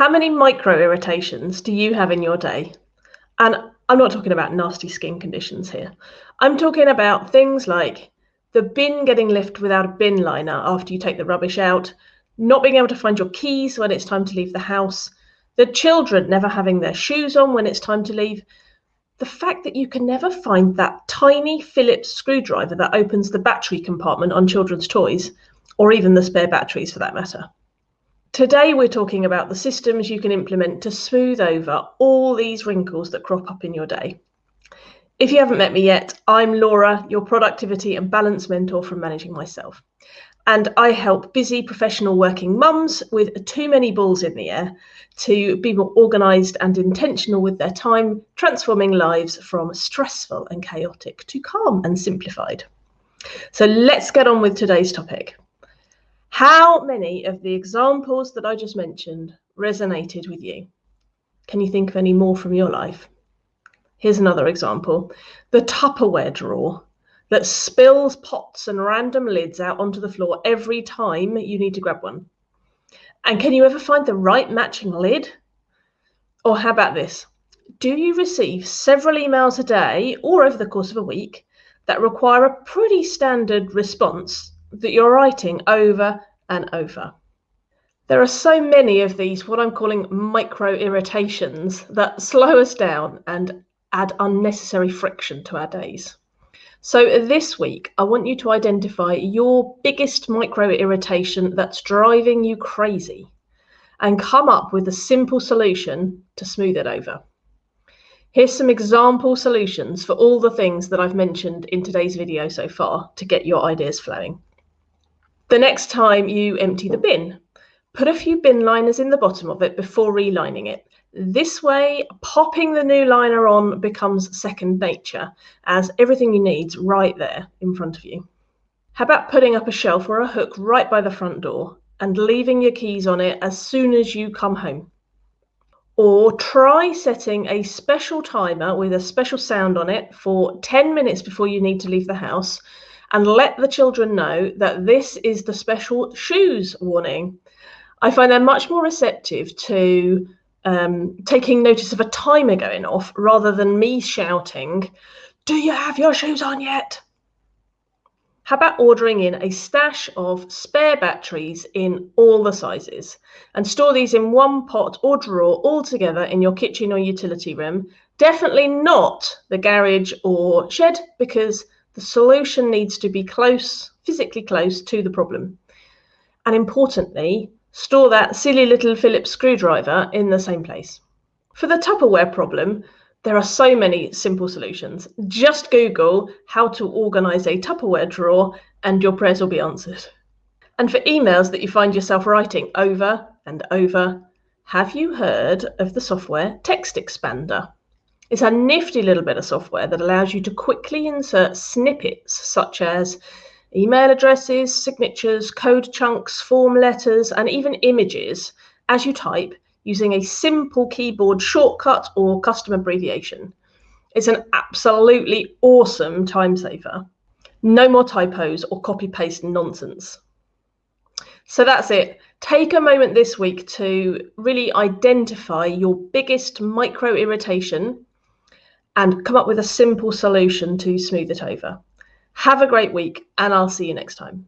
How many micro-irritations do you have in your day? And I'm not talking about nasty skin conditions here. I'm talking about things like the bin getting left without a bin liner after you take the rubbish out, not being able to find your keys when it's time to leave the house, the children never having their shoes on when it's time to leave, the fact that you can never find that tiny Phillips screwdriver that opens the battery compartment on children's toys, or even the spare batteries for that matter. Today we're talking about the systems you can implement to smooth over all these wrinkles that crop up in your day. If you haven't met me yet, I'm Laura, your productivity and balance mentor from Managing Myself. And I help busy professional working mums with too many balls in the air to be more organised and intentional with their time, transforming lives from stressful and chaotic to calm and simplified. So let's get on with today's topic. How many of the examples that I just mentioned resonated with you? Can you think of any more from your life? Here's another example. The Tupperware drawer that spills pots and random lids out onto the floor every time you need to grab one. And can you ever find the right matching lid? Or how about this? Do you receive several emails a day or over the course of a week that require a pretty standard response that you're writing over and over? There are so many of these, what I'm calling micro-irritations, that slow us down and add unnecessary friction to our days. So this week, I want you to identify your biggest micro-irritation that's driving you crazy and come up with a simple solution to smooth it over. Here's some example solutions for all the things that I've mentioned in today's video so far to get your ideas flowing. The next time you empty the bin, put a few bin liners in the bottom of it before relining it. This way, popping the new liner on becomes second nature, as everything you need's right there in front of you. How about putting up a shelf or a hook right by the front door and leaving your keys on it as soon as you come home? Or try setting a special timer with a special sound on it for 10 minutes before you need to leave the house, and let the children know that this is the special shoes warning. I find they're much more receptive to taking notice of a timer going off rather than me shouting, "Do you have your shoes on yet?" How about ordering in a stash of spare batteries in all the sizes and store these in one pot or drawer all together in your kitchen or utility room? Definitely not the garage or shed, because the solution needs to be close, physically close to the problem. And importantly, store that silly little Phillips screwdriver in the same place. For the Tupperware problem, there are so many simple solutions. Just Google how to organize a Tupperware drawer and your prayers will be answered. And for emails that you find yourself writing over and over, have you heard of the software Text Expander? It's a nifty little bit of software that allows you to quickly insert snippets such as email addresses, signatures, code chunks, form letters, and even images as you type using a simple keyboard shortcut or custom abbreviation. It's an absolutely awesome time saver. No more typos or copy-paste nonsense. So that's it. Take a moment this week to really identify your biggest micro-irritation and come up with a simple solution to smooth it over. Have a great week, and I'll see you next time.